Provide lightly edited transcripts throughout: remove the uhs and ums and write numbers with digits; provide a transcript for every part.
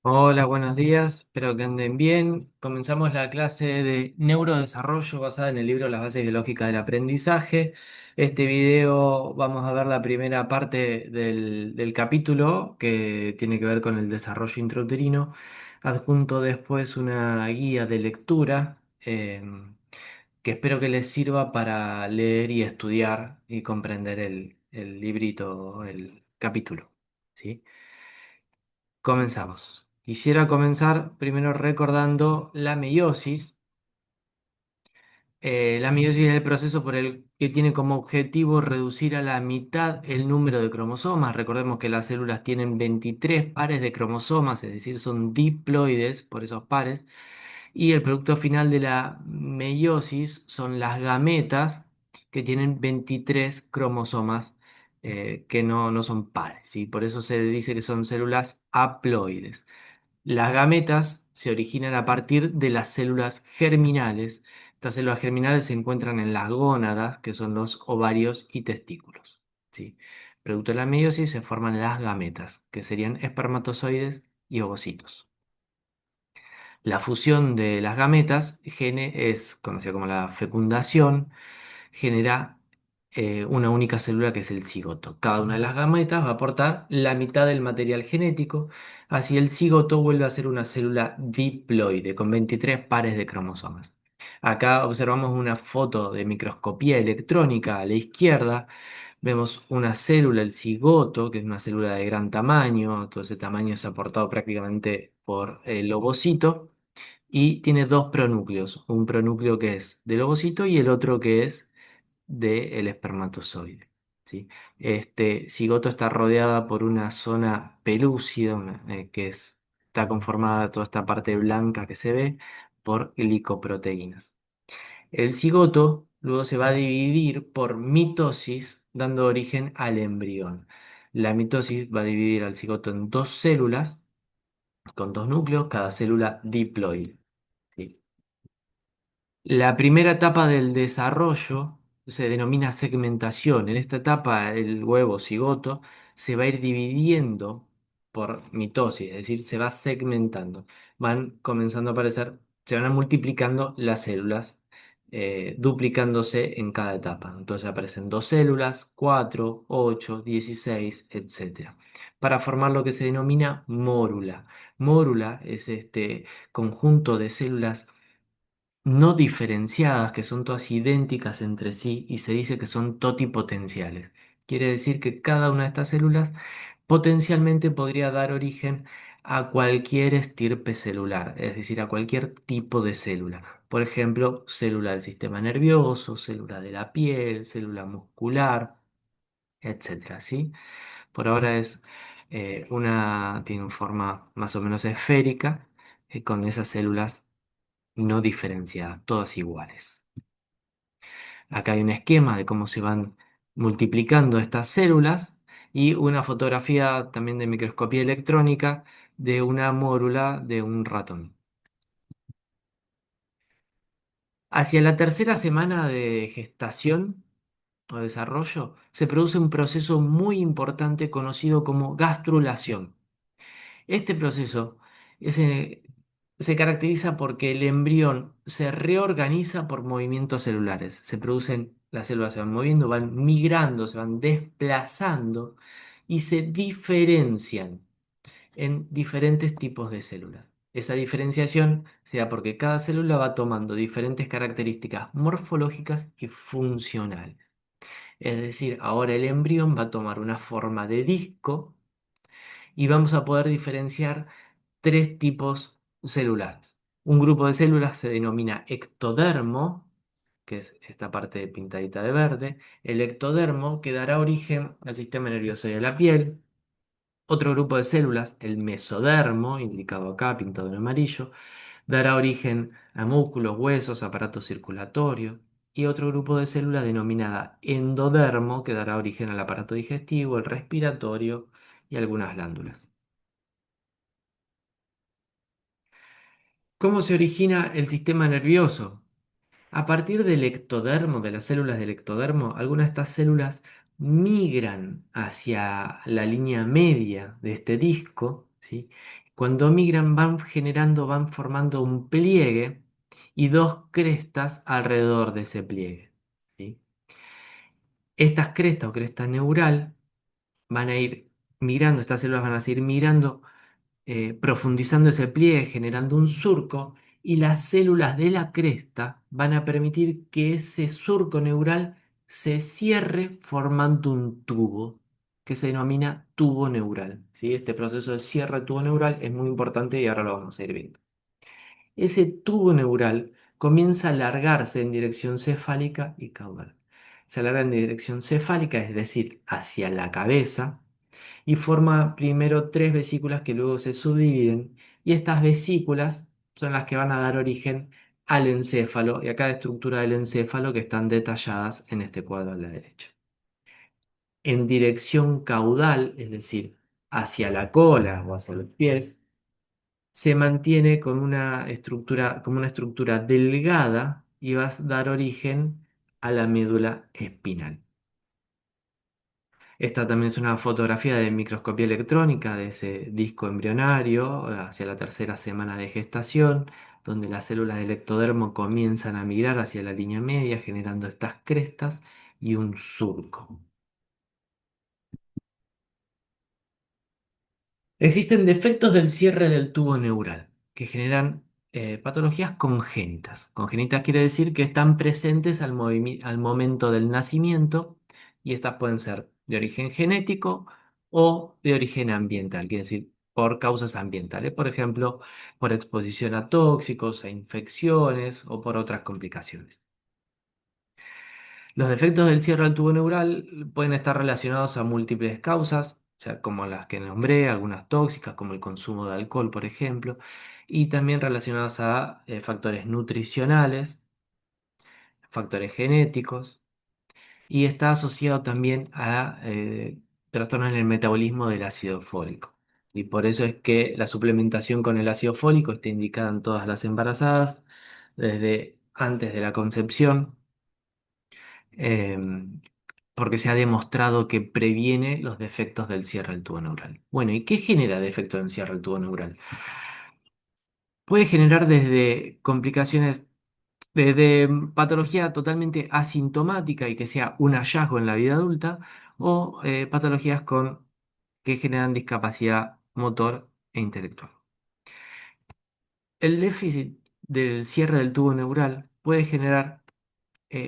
Hola, buenos días, espero que anden bien. Comenzamos la clase de neurodesarrollo basada en el libro Las bases biológicas del aprendizaje. Este video vamos a ver la primera parte del capítulo que tiene que ver con el desarrollo intrauterino. Adjunto después una guía de lectura que espero que les sirva para leer y estudiar y comprender el librito, el capítulo. ¿Sí? Comenzamos. Quisiera comenzar primero recordando la meiosis. La meiosis es el proceso por el que tiene como objetivo reducir a la mitad el número de cromosomas. Recordemos que las células tienen 23 pares de cromosomas, es decir, son diploides por esos pares. Y el producto final de la meiosis son las gametas que tienen 23 cromosomas que no son pares. ¿Sí? Por eso se dice que son células haploides. Las gametas se originan a partir de las células germinales. Estas células germinales se encuentran en las gónadas, que son los ovarios y testículos. ¿Sí? Producto de la meiosis se forman las gametas, que serían espermatozoides y ovocitos. La fusión de las gametas es conocida como la fecundación, genera una única célula que es el cigoto. Cada una de las gametas va a aportar la mitad del material genético, así el cigoto vuelve a ser una célula diploide con 23 pares de cromosomas. Acá observamos una foto de microscopía electrónica a la izquierda. Vemos una célula, el cigoto, que es una célula de gran tamaño. Todo ese tamaño es aportado prácticamente por el ovocito y tiene dos pronúcleos, un pronúcleo que es del ovocito y el otro que es del espermatozoide. ¿Sí? Este cigoto está rodeada por una zona pelúcida, está conformada toda esta parte blanca que se ve por glicoproteínas. El cigoto luego se va a dividir por mitosis, dando origen al embrión. La mitosis va a dividir al cigoto en dos células con dos núcleos, cada célula diploide. ¿Sí? La primera etapa del desarrollo se denomina segmentación. En esta etapa, el huevo cigoto se va a ir dividiendo por mitosis, es decir, se va segmentando. Van comenzando a aparecer, se van a multiplicando las células, duplicándose en cada etapa. Entonces aparecen dos células, 4, 8, 16, etcétera, para formar lo que se denomina mórula. Mórula es este conjunto de células no diferenciadas, que son todas idénticas entre sí y se dice que son totipotenciales. Quiere decir que cada una de estas células potencialmente podría dar origen a cualquier estirpe celular, es decir, a cualquier tipo de célula. Por ejemplo, célula del sistema nervioso, célula de la piel, célula muscular, etcétera, ¿sí? Por ahora tiene forma más o menos esférica, con esas células no diferenciadas, todas iguales. Acá hay un esquema de cómo se van multiplicando estas células y una fotografía también de microscopía electrónica de una mórula de un ratón. Hacia la tercera semana de gestación o desarrollo se produce un proceso muy importante conocido como gastrulación. Este proceso ese- se caracteriza porque el embrión se reorganiza por movimientos celulares. Las células se van moviendo, van migrando, se van desplazando y se diferencian en diferentes tipos de células. Esa diferenciación se da porque cada célula va tomando diferentes características morfológicas y funcionales. Es decir, ahora el embrión va a tomar una forma de disco y vamos a poder diferenciar tres tipos celulares. Un grupo de células se denomina ectodermo, que es esta parte pintadita de verde. El ectodermo que dará origen al sistema nervioso y a la piel. Otro grupo de células, el mesodermo, indicado acá, pintado en amarillo, dará origen a músculos, huesos, aparato circulatorio. Y otro grupo de células denominada endodermo, que dará origen al aparato digestivo, el respiratorio y algunas glándulas. ¿Cómo se origina el sistema nervioso? A partir del ectodermo, de las células del ectodermo, algunas de estas células migran hacia la línea media de este disco, ¿sí? Cuando migran van formando un pliegue y dos crestas alrededor de ese pliegue. ¿Sí? Estas crestas o cresta neural van a ir migrando, estas células van a seguir migrando, profundizando ese pliegue, generando un surco, y las células de la cresta van a permitir que ese surco neural se cierre formando un tubo, que se denomina tubo neural. ¿Sí? Este proceso de cierre de tubo neural es muy importante y ahora lo vamos a ir viendo. Ese tubo neural comienza a alargarse en dirección cefálica y caudal. Se alarga en dirección cefálica, es decir, hacia la cabeza, y forma primero tres vesículas que luego se subdividen, y estas vesículas son las que van a dar origen al encéfalo y a cada estructura del encéfalo que están detalladas en este cuadro a la derecha. En dirección caudal, es decir, hacia la cola o hacia los pies, se mantiene con una estructura, como una estructura delgada y va a dar origen a la médula espinal. Esta también es una fotografía de microscopía electrónica de ese disco embrionario hacia la tercera semana de gestación, donde las células del ectodermo comienzan a migrar hacia la línea media, generando estas crestas y un surco. Existen defectos del cierre del tubo neural que generan patologías congénitas. Congénitas quiere decir que están presentes al momento del nacimiento, y estas pueden ser de origen genético o de origen ambiental, quiere decir por causas ambientales, por ejemplo, por exposición a tóxicos, a infecciones o por otras complicaciones. Los defectos del cierre del tubo neural pueden estar relacionados a múltiples causas, o sea, como las que nombré, algunas tóxicas, como el consumo de alcohol, por ejemplo, y también relacionados a factores nutricionales, factores genéticos, y está asociado también a trastornos en el metabolismo del ácido fólico. Y por eso es que la suplementación con el ácido fólico está indicada en todas las embarazadas, desde antes de la concepción, em, porque se ha demostrado que previene los defectos del cierre del tubo neural. Bueno, ¿y qué genera defecto del cierre del tubo neural? Puede generar desde complicaciones, desde patología totalmente asintomática y que sea un hallazgo en la vida adulta, o patologías que generan discapacidad motor e intelectual. El déficit del cierre del tubo neural puede generar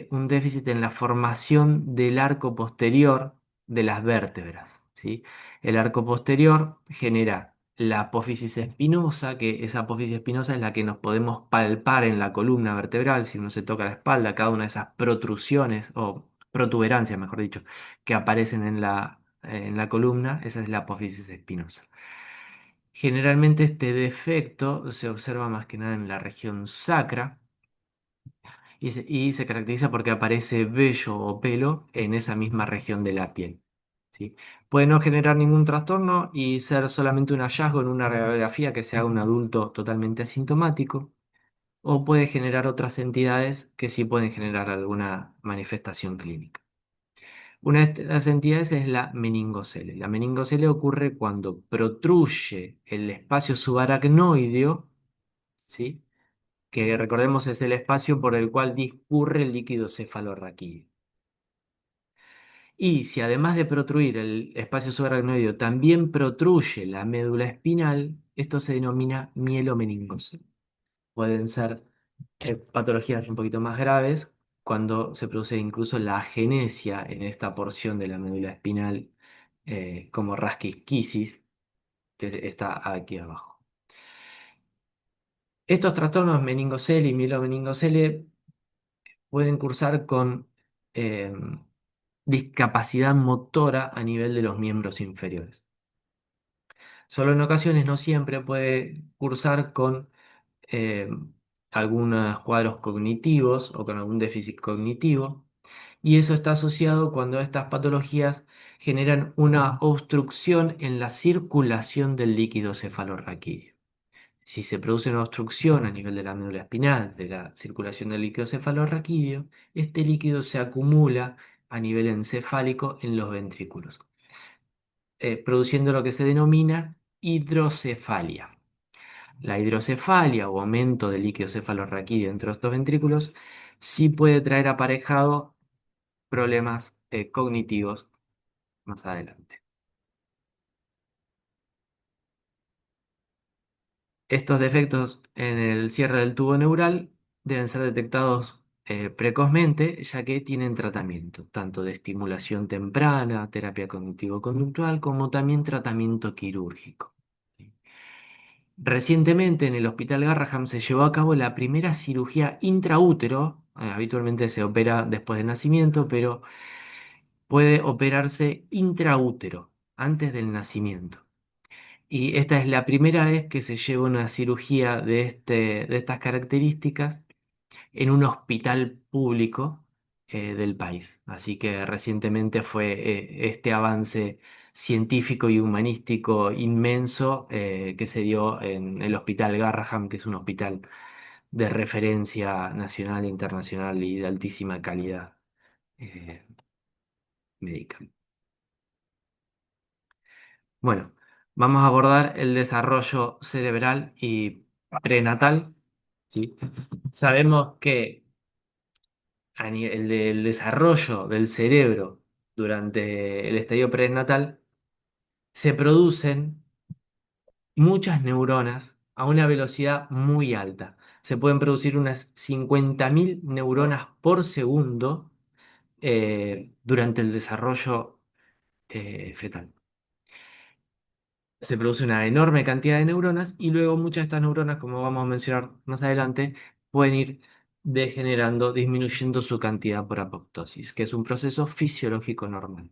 un déficit en la formación del arco posterior de las vértebras, ¿sí? El arco posterior genera la apófisis espinosa, que esa apófisis espinosa es la que nos podemos palpar en la columna vertebral si uno se toca la espalda, cada una de esas protrusiones o protuberancias, mejor dicho, que aparecen en la columna, esa es la apófisis espinosa. Generalmente este defecto se observa más que nada en la región sacra, y se caracteriza porque aparece vello o pelo en esa misma región de la piel. ¿Sí? Puede no generar ningún trastorno y ser solamente un hallazgo en una radiografía que se haga un adulto totalmente asintomático, o puede generar otras entidades que sí pueden generar alguna manifestación clínica. Una de las entidades es la meningocele. La meningocele ocurre cuando protruye el espacio subaracnoideo, ¿sí? Que recordemos es el espacio por el cual discurre el líquido cefalorraquídeo. Y si además de protruir el espacio subaracnoideo también protruye la médula espinal, esto se denomina mielomeningocele. Pueden ser patologías un poquito más graves cuando se produce incluso la agenesia en esta porción de la médula espinal, como rasquisquisis, que está aquí abajo. Estos trastornos meningocele y mielomeningocele pueden cursar con eh, discapacidad motora a nivel de los miembros inferiores. Solo en ocasiones, no siempre, puede cursar con eh, algunos cuadros cognitivos o con algún déficit cognitivo, y eso está asociado cuando estas patologías generan una obstrucción en la circulación del líquido cefalorraquídeo. Si se produce una obstrucción a nivel de la médula espinal, de la circulación del líquido cefalorraquídeo, este líquido se acumula a nivel encefálico en los ventrículos, produciendo lo que se denomina hidrocefalia. La hidrocefalia o aumento del líquido cefalorraquídeo entre estos ventrículos sí puede traer aparejado problemas cognitivos más adelante. Estos defectos en el cierre del tubo neural deben ser detectados precozmente, ya que tienen tratamiento, tanto de estimulación temprana, terapia cognitivo-conductual, como también tratamiento quirúrgico. Recientemente en el Hospital Garraham se llevó a cabo la primera cirugía intraútero. Habitualmente se opera después del nacimiento, pero puede operarse intraútero, antes del nacimiento. Y esta es la primera vez que se lleva una cirugía de estas características en un hospital público del país. Así que recientemente fue este avance científico y humanístico inmenso que se dio en el Hospital Garraham, que es un hospital de referencia nacional e internacional y de altísima calidad eh, médica. Bueno, vamos a abordar el desarrollo cerebral y prenatal. ¿Sí? Sabemos que el del desarrollo del cerebro durante el estadio prenatal se producen muchas neuronas a una velocidad muy alta. Se pueden producir unas 50.000 neuronas por segundo durante el desarrollo fetal. Se produce una enorme cantidad de neuronas y luego muchas de estas neuronas, como vamos a mencionar más adelante, pueden ir degenerando, disminuyendo su cantidad por apoptosis, que es un proceso fisiológico normal.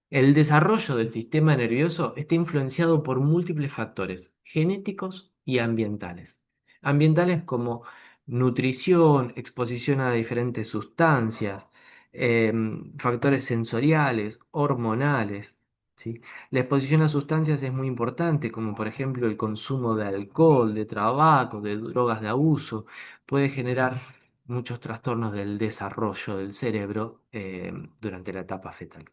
El desarrollo del sistema nervioso está influenciado por múltiples factores genéticos y ambientales. Ambientales como nutrición, exposición a diferentes sustancias, factores sensoriales, hormonales. ¿Sí? La exposición a sustancias es muy importante, como por ejemplo el consumo de alcohol, de tabaco, de drogas de abuso, puede generar muchos trastornos del desarrollo del cerebro durante la etapa fetal.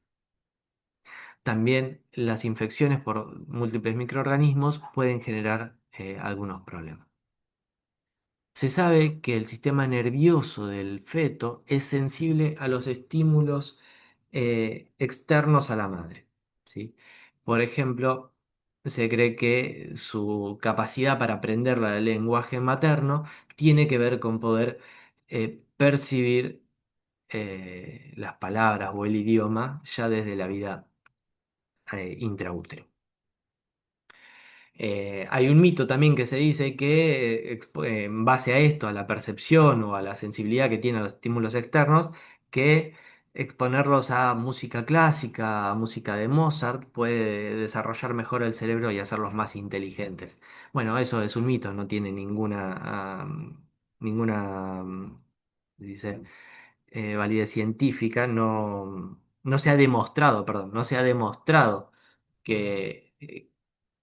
También las infecciones por múltiples microorganismos pueden generar algunos problemas. Se sabe que el sistema nervioso del feto es sensible a los estímulos externos a la madre. ¿Sí? Por ejemplo, se cree que su capacidad para aprender el lenguaje materno tiene que ver con poder percibir las palabras o el idioma ya desde la vida intraútero. Hay un mito también que se dice que en base a esto, a la percepción o a la sensibilidad que tienen los estímulos externos, que exponerlos a música clásica, a música de Mozart, puede desarrollar mejor el cerebro y hacerlos más inteligentes. Bueno, eso es un mito, no tiene ninguna, dice, validez científica, no se ha demostrado, perdón, no se ha demostrado que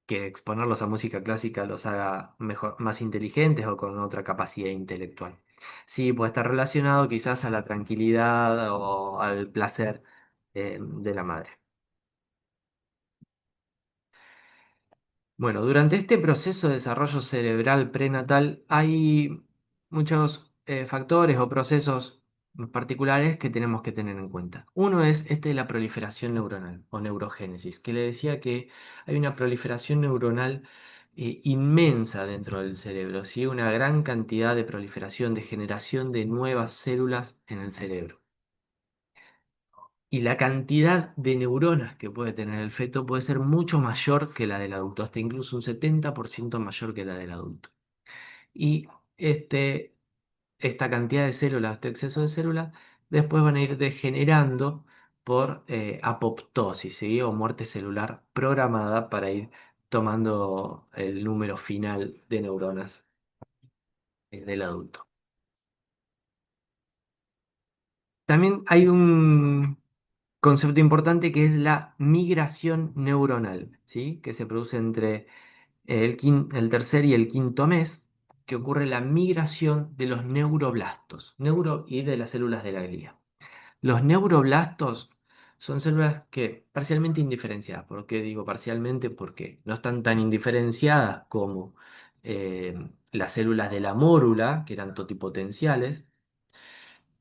exponerlos a música clásica los haga mejor, más inteligentes o con otra capacidad intelectual. Sí, puede estar relacionado quizás a la tranquilidad o al placer de la madre. Bueno, durante este proceso de desarrollo cerebral prenatal hay muchos factores o procesos particulares que tenemos que tener en cuenta. Uno es este de la proliferación neuronal o neurogénesis, que le decía que hay una proliferación neuronal inmensa dentro del cerebro, ¿sí? Una gran cantidad de proliferación, de generación de nuevas células en el cerebro. Y la cantidad de neuronas que puede tener el feto puede ser mucho mayor que la del adulto, hasta incluso un 70% mayor que la del adulto. Y este, esta cantidad de células, este exceso de células, después van a ir degenerando por apoptosis, ¿sí? O muerte celular programada para ir tomando el número final de neuronas del adulto. También hay un concepto importante que es la migración neuronal, ¿sí? Que se produce entre el tercer y el quinto mes, que ocurre la migración de los neuroblastos y de las células de la glía. Los neuroblastos son células que parcialmente indiferenciadas. ¿Por qué digo parcialmente? Porque no están tan indiferenciadas como las células de la mórula, que eran totipotenciales,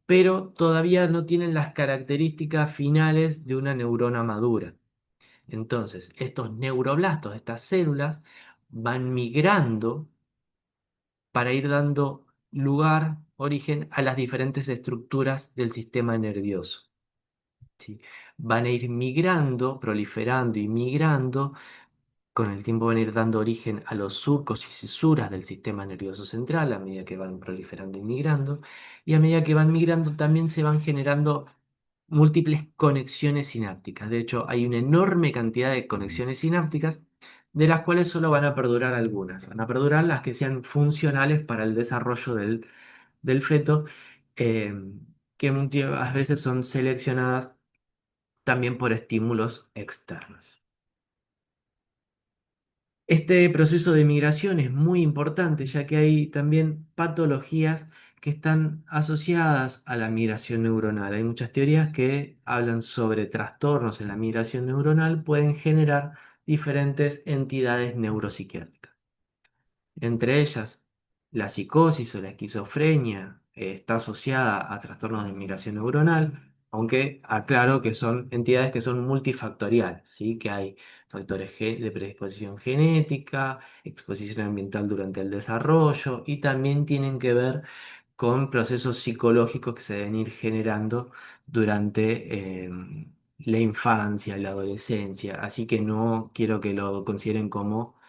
pero todavía no tienen las características finales de una neurona madura. Entonces, estos neuroblastos, estas células, van migrando para ir dando lugar, origen a las diferentes estructuras del sistema nervioso. ¿Sí? Van a ir migrando, proliferando y migrando. Con el tiempo van a ir dando origen a los surcos y cisuras del sistema nervioso central a medida que van proliferando y migrando. Y a medida que van migrando también se van generando múltiples conexiones sinápticas. De hecho, hay una enorme cantidad de conexiones sinápticas de las cuales solo van a perdurar algunas. Van a perdurar las que sean funcionales para el desarrollo del feto, eh, que muchas veces son seleccionadas también por estímulos externos. Este proceso de migración es muy importante ya que hay también patologías que están asociadas a la migración neuronal. Hay muchas teorías que hablan sobre trastornos en la migración neuronal, pueden generar diferentes entidades neuropsiquiátricas. Entre ellas, la psicosis o la esquizofrenia está asociada a trastornos de migración neuronal, aunque aclaro que son entidades que son multifactoriales, ¿sí? Que hay factores de predisposición genética, exposición ambiental durante el desarrollo y también tienen que ver con procesos psicológicos que se deben ir generando durante la infancia, la adolescencia. Así que no quiero que lo consideren como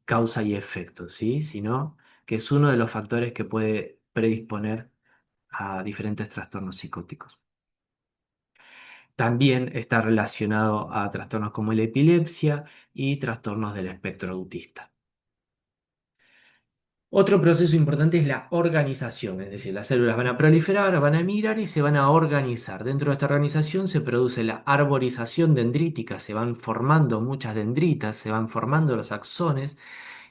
causa y efecto, ¿sí? Sino que es uno de los factores que puede predisponer a diferentes trastornos psicóticos. También está relacionado a trastornos como la epilepsia y trastornos del espectro autista. Otro proceso importante es la organización, es decir, las células van a proliferar, van a emigrar y se van a organizar. Dentro de esta organización se produce la arborización dendrítica, se van formando muchas dendritas, se van formando los axones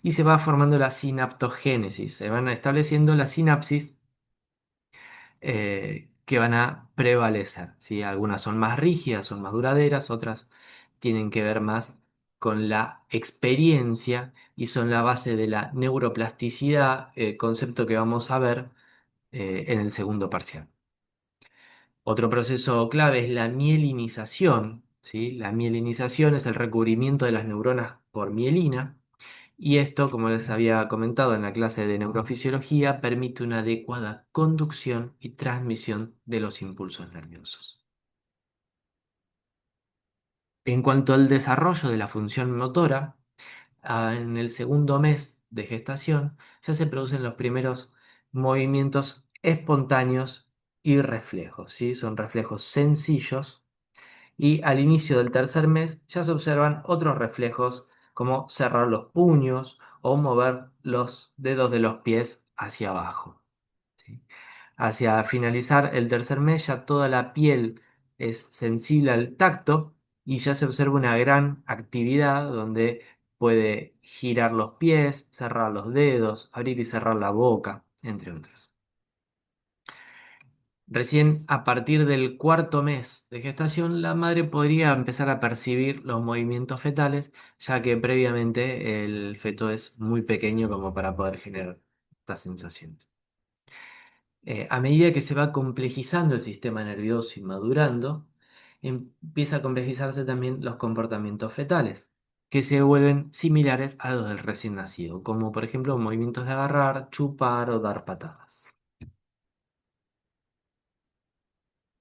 y se va formando la sinaptogénesis, se van estableciendo las sinapsis que van a prevalecer, ¿sí? Algunas son más rígidas, son más duraderas, otras tienen que ver más con la experiencia y son la base de la neuroplasticidad, concepto que vamos a ver en el segundo parcial. Otro proceso clave es la mielinización, ¿sí? La mielinización es el recubrimiento de las neuronas por mielina. Y esto, como les había comentado en la clase de neurofisiología, permite una adecuada conducción y transmisión de los impulsos nerviosos. En cuanto al desarrollo de la función motora, en el segundo mes de gestación ya se producen los primeros movimientos espontáneos y reflejos, ¿sí? Son reflejos sencillos y al inicio del tercer mes ya se observan otros reflejos como cerrar los puños o mover los dedos de los pies hacia abajo. ¿Sí? Hacia finalizar el tercer mes ya toda la piel es sensible al tacto y ya se observa una gran actividad donde puede girar los pies, cerrar los dedos, abrir y cerrar la boca, entre otros. Recién a partir del cuarto mes de gestación, la madre podría empezar a percibir los movimientos fetales, ya que previamente el feto es muy pequeño como para poder generar estas sensaciones. A medida que se va complejizando el sistema nervioso y madurando, empieza a complejizarse también los comportamientos fetales, que se vuelven similares a los del recién nacido, como por ejemplo movimientos de agarrar, chupar o dar patadas.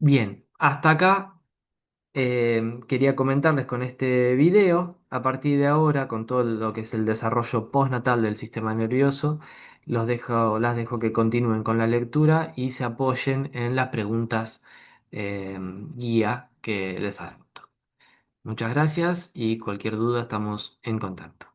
Bien, hasta acá quería comentarles con este video, a partir de ahora, con todo lo que es el desarrollo postnatal del sistema nervioso, las dejo que continúen con la lectura y se apoyen en las preguntas guía que les adapto. Muchas gracias y cualquier duda estamos en contacto.